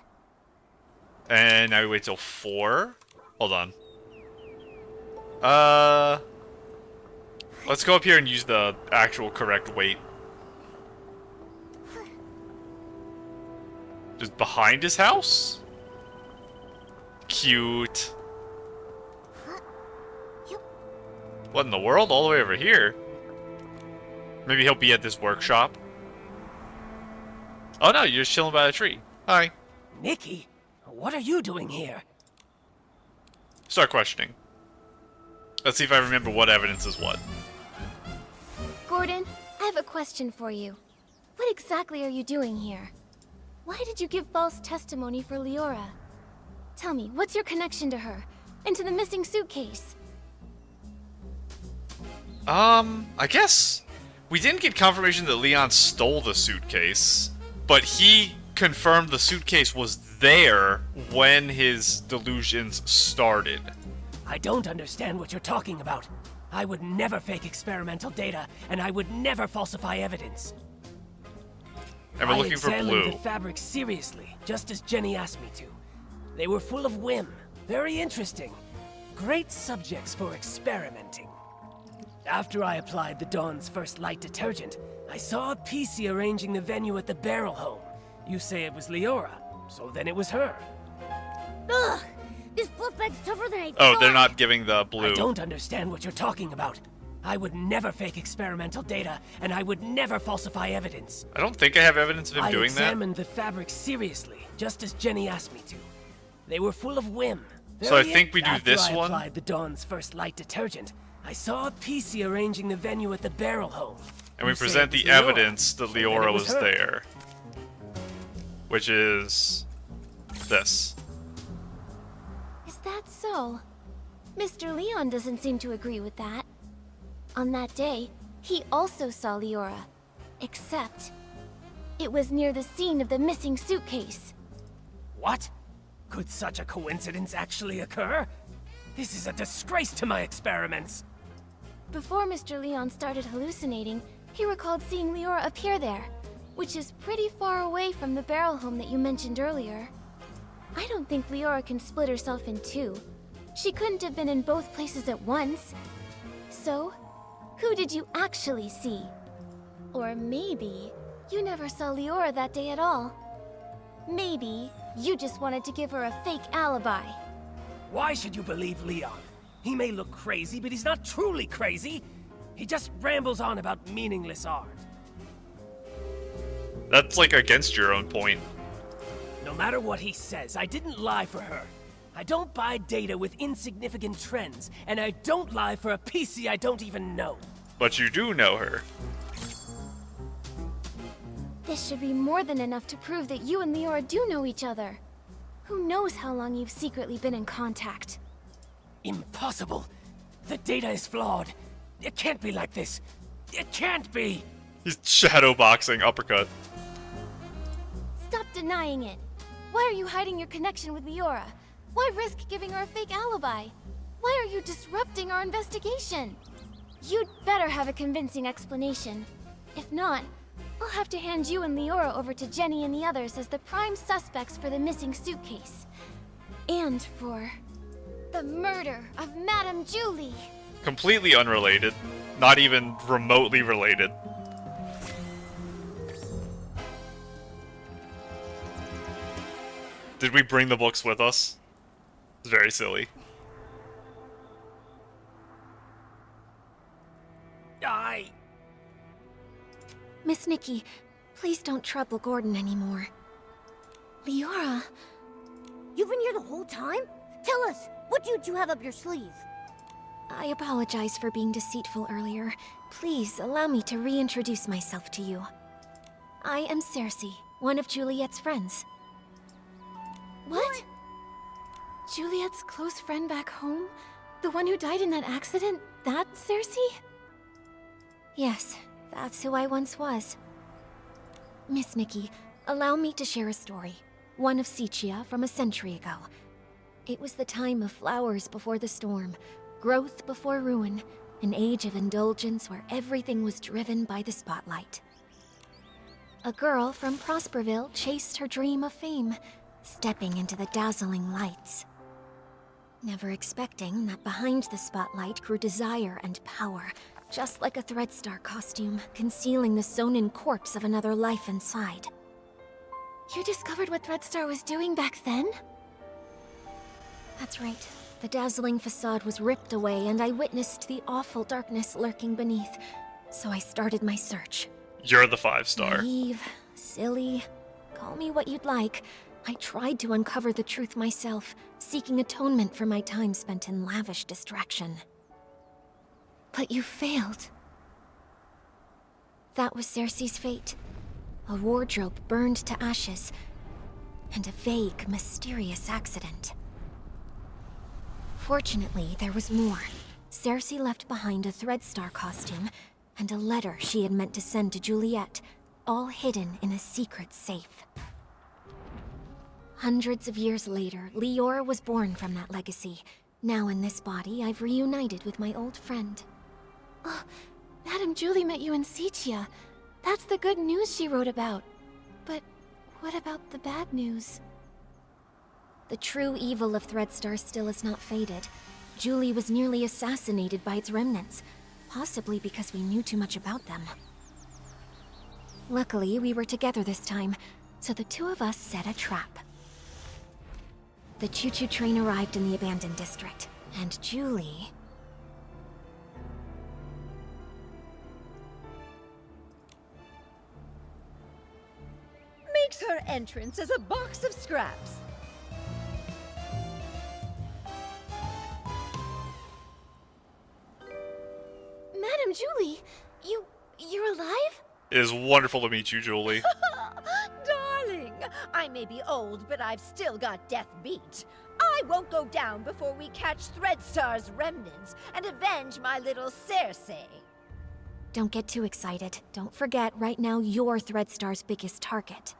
And now we wait till 4? Hold on. Let's go up here and use the actual correct weight. Just behind his house? Cute. What in the world? All the way over here? Maybe he'll be at this workshop. Oh no, you're just chilling by the tree. Hi. Nikki, what are you doing here? Start questioning. Let's see if I remember what evidence is what. Gordon, I have a question for you. What exactly are you doing here? Why did you give false testimony for Liora? Tell me, what's your connection to her? And to the missing suitcase? I guess we didn't get confirmation that Leon stole the suitcase, but he confirmed the suitcase was there when his delusions started. I don't understand what you're talking about. I would never fake experimental data, and I would never falsify evidence. And we're looking for I examined blue. the fabrics seriously, just as Jenny asked me to. They were full of whim, very interesting. Great subjects for experimenting. After I applied the Dawn's first light detergent, I saw a piecey arranging the venue at the barrel home. You say it was Liora, so then it was her. Ugh! This fluff bag's tougher than I Oh, thought! they're not giving the blue. I don't understand what you're talking about. I would never fake experimental data, and I would never falsify evidence. I don't think I have evidence of him I doing that. examined the fabrics seriously, just as Jenny asked me to. They were full of whim. So I Very think we do After this I one. applied the Dawn's first light detergent, I saw a piecey arranging the venue at the barrel home. And we You say present it the was Liora, evidence that so then Liora it was her. there. Which is this. Is that so? Mr. Leon doesn't seem to agree with that. On that day, he also saw Liora. Except, it was near the scene of the missing suitcase. What? Could such a coincidence actually occur? This is a disgrace to my experiments. Before Mr. Leon started hallucinating, he recalled seeing Liora appear there, which is pretty far away from the barrel home that you mentioned earlier. I don't think Liora can split herself in two. She couldn't have been in both places at once. So, who did you actually see? Or maybe you never saw Liora that day at all. Maybe you just wanted to give her a fake alibi. Why should you believe Leon? He may look crazy, but he's not truly crazy. He just rambles on about meaningless art. That's like against your own point. No matter what he says, I didn't lie for her. I don't buy data with insignificant trends, and I don't lie for a piecey I don't even know. But you do know her. This should be more than enough to prove that you and Liora do know each other. Who knows how long you've secretly been in contact? Impossible. The data is flawed. It can't be like this. It can't be. He's shadowboxing uppercut. Stop denying it. Why are you hiding your connection with Liora? Why risk giving her a fake alibi? Why are you disrupting our investigation? You'd better have a convincing explanation. If not, I'll have to hand you and Liora over to Jenny and the others as the prime suspects for the missing suitcase. And for the murder of Madame Julie. Completely unrelated. Not even remotely related. Did we bring the books with us? It's very silly. Miss Nikki, please don't trouble Gordon anymore. Liora, You've been here the whole time? Tell us, what did you have up your sleeve? I apologize for being deceitful earlier. Please allow me to reintroduce myself to you. I am Cersei, one of Juliet's friends. what? Juliet's close friend back home? The one who died in that accident? That Cersei? Yes, that's who I once was. Miss Nikki, allow me to share a story. One of Sicia from a century ago. It was the time of flowers before the storm, growth before ruin, an age of indulgence where everything was driven by the spotlight. a girl from Prosperville chased her dream of fame, stepping into the dazzling lights. Never expecting that behind the spotlight grew desire and power, just like a Threadstar costume, concealing the sewn-in corpse of another life inside. You discovered what Threadstar was doing back then? That's right. The dazzling facade was ripped away, and I witnessed the awful darkness lurking beneath, so I started my search. You're the 5-star. Naive, silly, call me what you'd like. I tried to uncover the truth myself, seeking atonement for my time spent in lavish distraction. But you failed. That was Cersei's fate. A wardrobe burned to ashes, and a vague, mysterious accident. Fortunately, there was more. Cersei left behind a Threadstar costume, and a letter she had meant to send to Juliet, all hidden in a secret safe. Hundreds of years later, Liora was born from that legacy. Now in this body, I've reunited with my old friend. Oh, Madame Julie met you in Sitia. That's the good news she wrote about. But what about the bad news? The true evil of Threadstar still has not faded. Julie was nearly assassinated by its remnants, possibly because we knew too much about them. Luckily, we were together this time, so the two of us set a trap. The choo-choo train arrived in the abandoned district, and Julie... makes her entrance as a box of scraps. Madame Julie, you're alive? It is wonderful to meet you, Julie. Darling, I may be old, but I've still got death beat. I won't go down before we catch Threadstar's remnants and avenge my little Cersei. Don't get too excited. Don't forget, right now you're Threadstar's biggest target.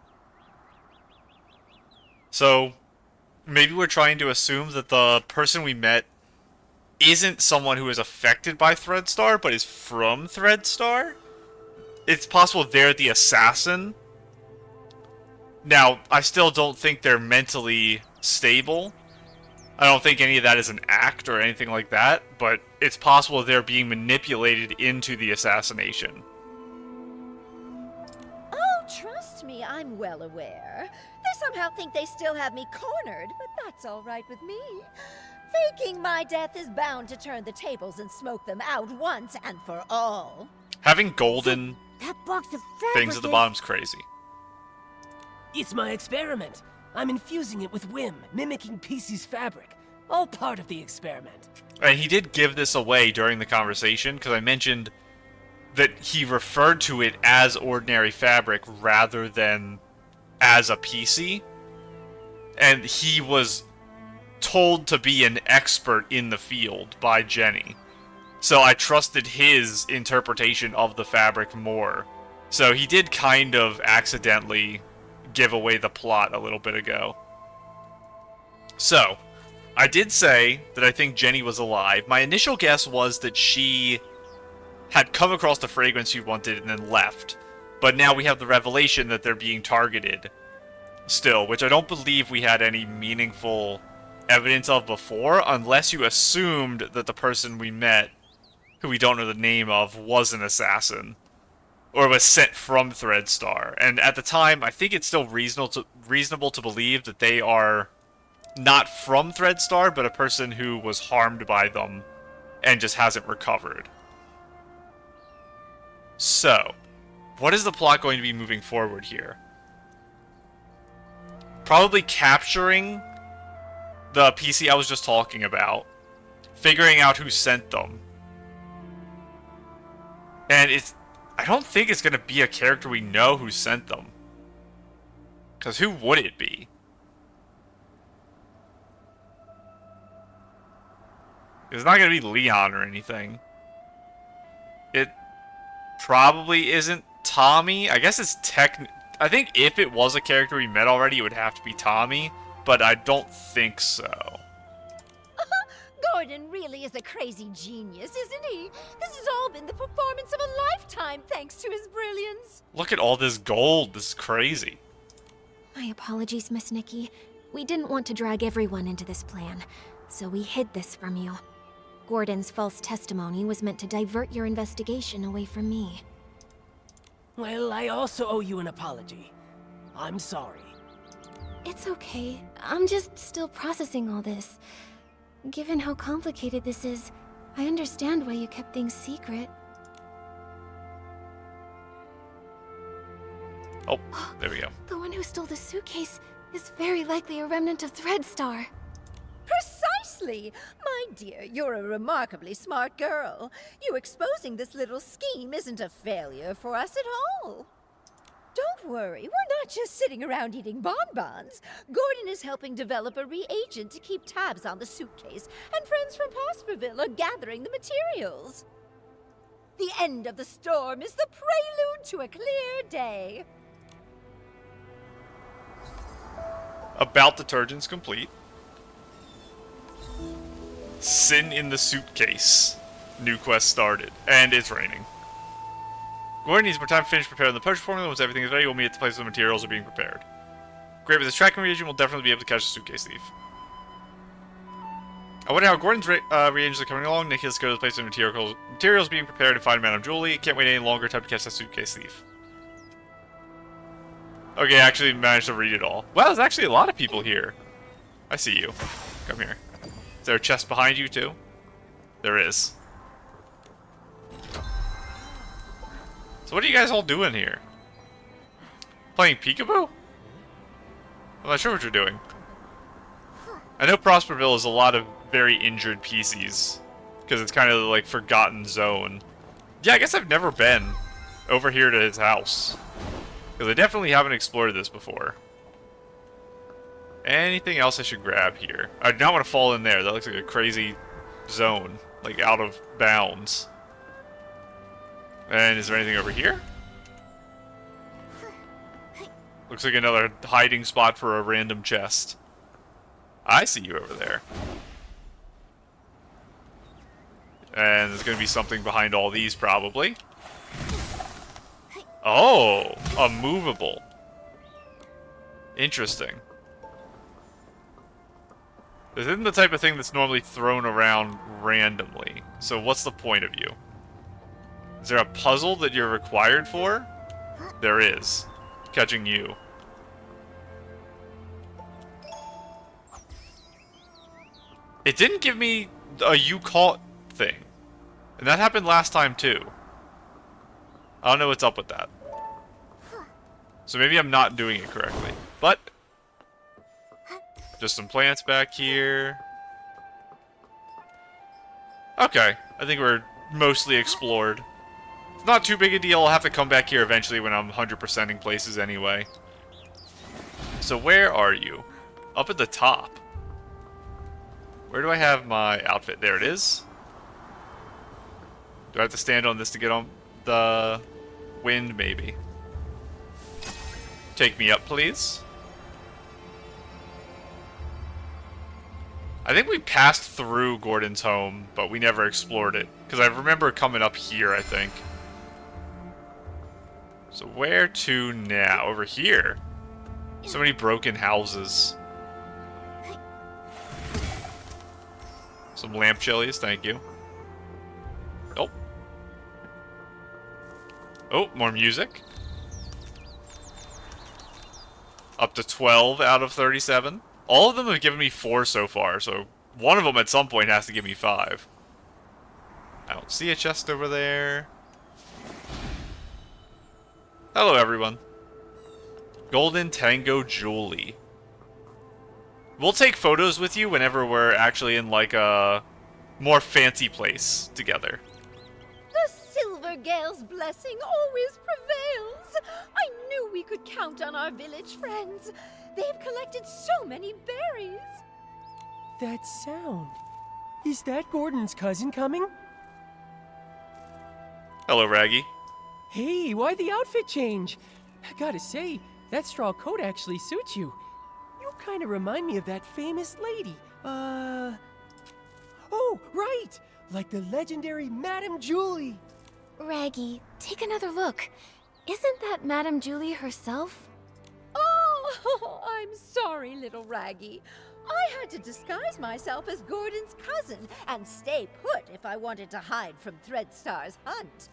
So, maybe we're trying to assume that the person we met isn't someone who is affected by Threadstar, but is from Threadstar? It's possible they're the assassin. Now, I still don't think they're mentally stable. I don't think any of that is an act or anything like that, but it's possible they're being manipulated into the assassination. Oh, trust me, I'm well aware. They somehow think they still have me cornered, but that's all right with me. Faking my death is bound to turn the tables and smoke them out once and for all. Having golden That box of fabric things at the is- bottom's crazy. It's my experiment. I'm infusing it with whim, mimicking pieceys fabric. All part of the experiment. And he did give this away during the conversation, because I mentioned that he referred to it as ordinary fabric rather than as a piecey. And he was told to be an expert in the field by Jenny. So I trusted his interpretation of the fabric more. So he did kind of accidentally give away the plot a little bit ago. So, I did say that I think Jenny was alive. My initial guess was that she had come across the fragrance she wanted and then left. But now we have the revelation that they're being targeted still, which I don't believe we had any meaningful evidence of before, unless you assumed that the person we met, who we don't know the name of, was an assassin. Or was sent from Threadstar. And at the time, I think it's still reasonable to believe that they are not from Threadstar, but a person who was harmed by them and just hasn't recovered. So, what is the plot going to be moving forward here? Probably capturing the PC I was just talking about, figuring out who sent them. And I don't think it's going to be a character we know who sent them. Because who would it be? It's not going to be Leon or anything. It probably isn't Tommy. I guess it's I think if it was a character we met already, it would have to be Tommy. But I don't think so. Gordon really is a crazy genius, isn't he? This has all been the performance of a lifetime thanks to his brilliance. Look at all this gold. This is crazy. My apologies, Miss Nikki. We didn't want to drag everyone into this plan, so we hid this from you. Gordon's false testimony was meant to divert your investigation away from me. Well, I also owe you an apology. I'm sorry. It's okay. I'm just still processing all this. Given how complicated this is, I understand why you kept things secret. Oh, there we go. The one who stole the suitcase is very likely a remnant of Threadstar. Precisely! My dear, you're a remarkably smart girl. You exposing this little scheme isn't a failure for us at all. Don't worry, we're not just sitting around eating bonbons. Gordon is helping develop a reagent to keep tabs on the suitcase, and friends from Prosperville are gathering the materials. The end of the storm is the prelude to a clear day. About detergents complete. Sin in the suitcase. New quest started. And it's raining. Gordon needs more time to finish preparing the potion formula. Once everything is ready, we'll meet at the place where the materials are being prepared. Great, with this tracking reagent, we'll definitely be able to catch the suitcase thief. I wonder how Gordon's reagents are coming along. Nikki, let's go to the place where the materials being prepared and find Madame Julie. Can't wait any longer. Time to catch that suitcase thief. Okay, I actually managed to read it all. Wow, there's actually a lot of people here. I see you. Come here. Is there a chest behind you, too? There is. So what are you guys all doing here? Playing peekaboo? I'm not sure what you're doing. I know Prosperville is a lot of very injured pieceys, because it's kind of like forgotten zone. Yeah, I guess I've never been over here to his house. Because I definitely haven't explored this before. Anything else I should grab here? I do not want to fall in there. That looks like a crazy zone. Like out of bounds. And is there anything over here? Looks like another hiding spot for a random chest. I see you over there. And there's going to be something behind all these, probably. Oh, a movable. Interesting. This isn't the type of thing that's normally thrown around randomly. So what's the point of you? Is there a puzzle that you're required for? There is. Catching you. It didn't give me a you caught thing. And that happened last time too. I don't know what's up with that. So maybe I'm not doing it correctly. But just some plants back here. Okay, I think we're mostly explored. It's not too big a deal. I'll have to come back here eventually when I'm 100%ing places anyway. So where are you? Up at the top. Where do I have my outfit? There it is. Do I have to stand on this to get on the wind? Maybe. Take me up, please. I think we passed through Gordon's home, but we never explored it. Because I remember coming up here, I think. So where to now? Over here. So many broken houses. Some lamp chilies, thank you. Oh. Oh, more music. Up to 12 out of 37. All of them have given me 4 so far, so one of them at some point has to give me 5. I don't see a chest over there. Hello, everyone. Golden Tango Julie. We'll take photos with you whenever we're actually in, like, a more fancy place together. The Silver Gale's blessing always prevails. I knew we could count on our village friends. They've collected so many berries. That sound. Is that Gordon's cousin coming? Hello, Raggy. Hey, why the outfit change? I gotta say, that straw coat actually suits you. You kind of remind me of that famous lady. Oh, like the legendary Madame Julie. Raggy, take another look. Isn't that Madame Julie herself? Oh, I'm sorry, little Raggy. I had to disguise myself as Gordon's cousin and stay put if I wanted to hide from Threadstar's hunt.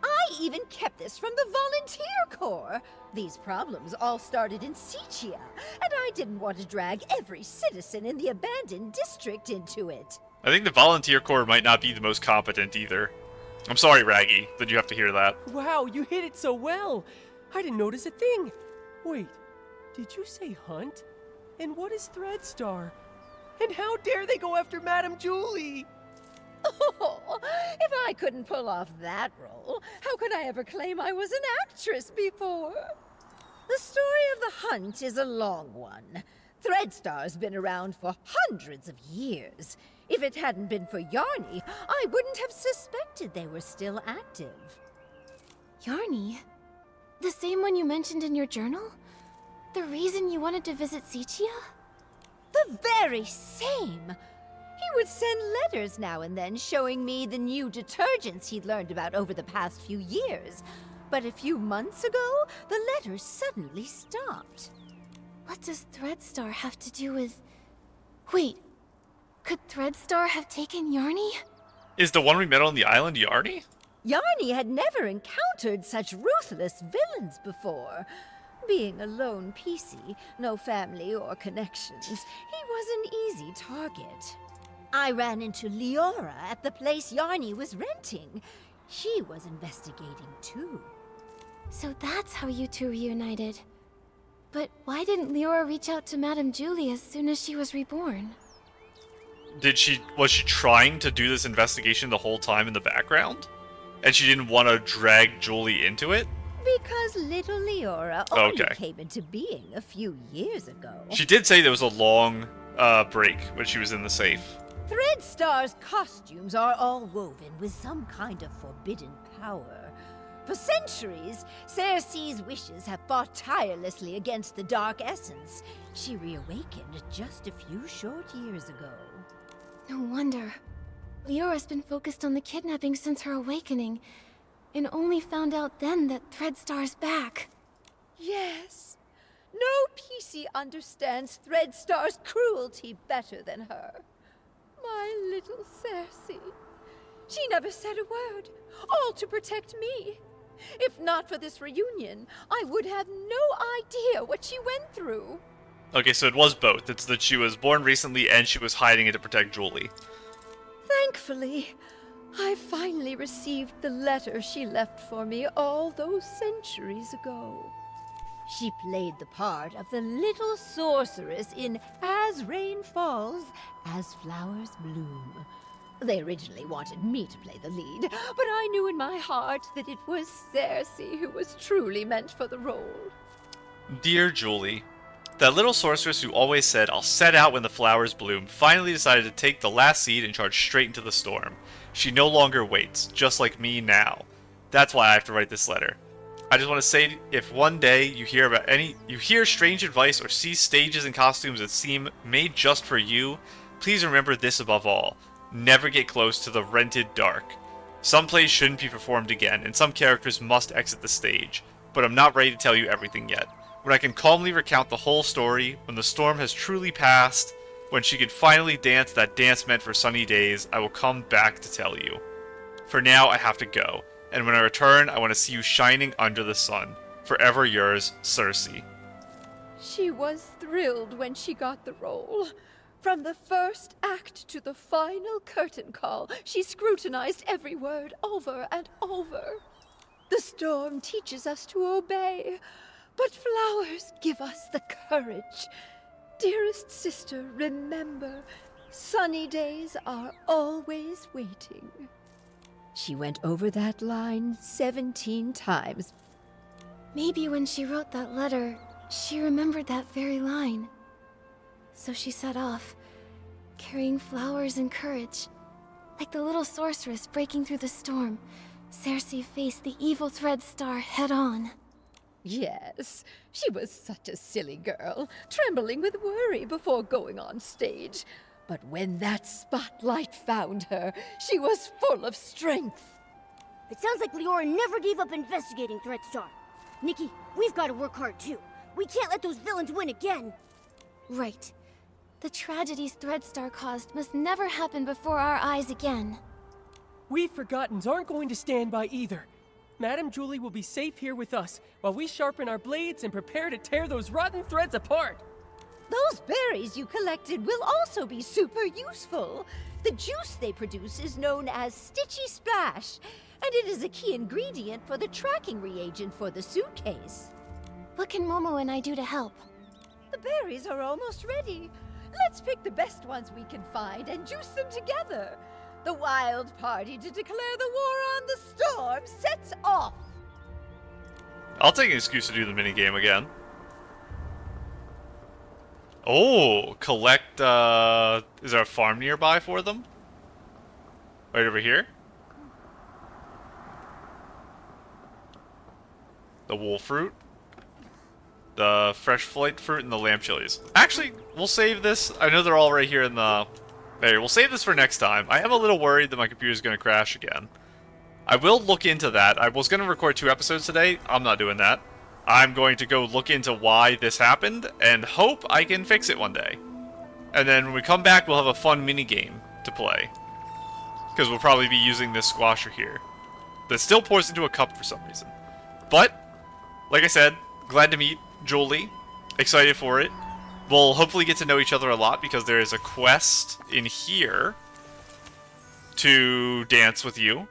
I even kept this from the Volunteer Corps. These problems all started in Sichia, and I didn't want to drag every citizen in the abandoned district into it. I think the Volunteer Corps might not be the most competent either. I'm sorry, Raggy, that you have to hear that. Wow, you hit it so well. I didn't notice a thing. Wait, did you say hunt? And what is Threadstar? And how dare they go after Madame Julie? Oh, if I couldn't pull off that role, how could I ever claim I was an actress before? The story of the hunt is a long one. Threadstar's been around for hundreds of years. If it hadn't been for Yarny, I wouldn't have suspected they were still active. Yarny? The same one you mentioned in your journal? The reason you wanted to visit Sichia? The very same! He would send letters now and then showing me the new detergents he'd learned about over the past few years. But a few months ago, the letters suddenly stopped. What does Threadstar have to do with... Wait, could Threadstar have taken Yarny? Is the one we met on the island Yarny? Yarny had never encountered such ruthless villains before. Being a lone piecey, no family or connections, he was an easy target. I ran into Liora at the place Yarny was renting. She was investigating too. So that's how you two reunited. But why didn't Liora reach out to Madame Julie as soon as she was reborn? Was she trying to do this investigation the whole time in the background? And she didn't want to drag Julie into it? Because little Liora only Okay. came into being a few years ago. She did say there was a long break when she was in the safe. Threadstar's costumes are all woven with some kind of forbidden power. For centuries, Cersei's wishes have fought tirelessly against the dark essence. She reawakened just a few short years ago. No wonder. Liora's been focused on the kidnapping since her awakening, and only found out then that Threadstar's back. Yes. No piecey understands Threadstar's cruelty better than her. My little Cersei. She never said a word, all to protect me. If not for this reunion, I would have no idea what she went through. Okay, so it was both. It's that she was born recently and she was hiding it to protect Julie. Thankfully, I finally received the letter she left for me all those centuries ago. She played the part of the little sorceress in As Rain Falls, As Flowers Bloom. They originally wanted me to play the lead, but I knew in my heart that it was Cersei who was truly meant for the role. Dear Julie, that little sorceress who always said, "I'll set out when the flowers bloom," finally decided to take the last seed and charge straight into the storm. She no longer waits, just like me now. That's why I have to write this letter. I just want to say, if one day you hear strange advice or see stages and costumes that seem made just for you, please remember this above all. Never get close to the rented dark. Some plays shouldn't be performed again, and some characters must exit the stage, but I'm not ready to tell you everything yet. When I can calmly recount the whole story, when the storm has truly passed, when she can finally dance that dance meant for sunny days, I will come back to tell you. For now, I have to go, and when I return, I want to see you shining under the sun. Forever yours, Cersei. She was thrilled when she got the role. From the first act to the final curtain call, she scrutinized every word over and over. The storm teaches us to obey, but flowers give us the courage. Dearest sister, remember, sunny days are always waiting. She went over that line 17 times. Maybe when she wrote that letter, she remembered that very line. So she set off, carrying flowers and courage. Like the little sorceress breaking through the storm, Cersei faced the evil Threadstar head-on. Yes, she was such a silly girl, trembling with worry before going on stage. But when that spotlight found her, she was full of strength. It sounds like Liora never gave up investigating Threadstar. Nikki, we've got to work hard too. We can't let those villains win again. Right. The tragedies Threadstar caused must never happen before our eyes again. We Forgottens aren't going to stand by either. Madame Julie will be safe here with us while we sharpen our blades and prepare to tear those rotten threads apart. Those berries you collected will also be super useful. The juice they produce is known as Stitchy Splash, and it is a key ingredient for the tracking reagent for the suitcase. What can Momo and I do to help? The berries are almost ready. Let's pick the best ones we can find and juice them together. The wild party to declare the war on the storm sets off. I'll take an excuse to do the minigame again. Oh, collect, is there a farm nearby for them? Right over here? The wool fruit. The fresh flight fruit and the lamb chilies. Actually, we'll save this. I know they're all right here in the... There, we'll save this for next time. I am a little worried that my computer's going to crash again. I will look into that. I was going to record 2 episodes today. I'm not doing that. I'm going to go look into why this happened and hope I can fix it one day. And then when we come back, we'll have a fun mini-game to play. Because we'll probably be using this squasher here. That still pours into a cup for some reason. But, like I said, glad to meet Julie. Excited for it. We'll hopefully get to know each other a lot because there is a quest in here to dance with you.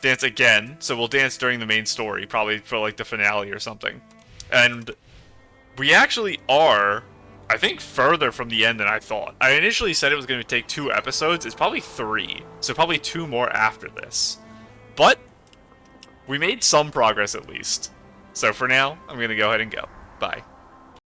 Dance again, so we'll dance during the main story, probably for like the finale or something. And we actually are, I think, further from the end than I thought. I initially said it was going to take 2 episodes. It's probably 3, so probably 2 more after this. But we made some progress at least. So for now, I'm going to go ahead and go. Bye.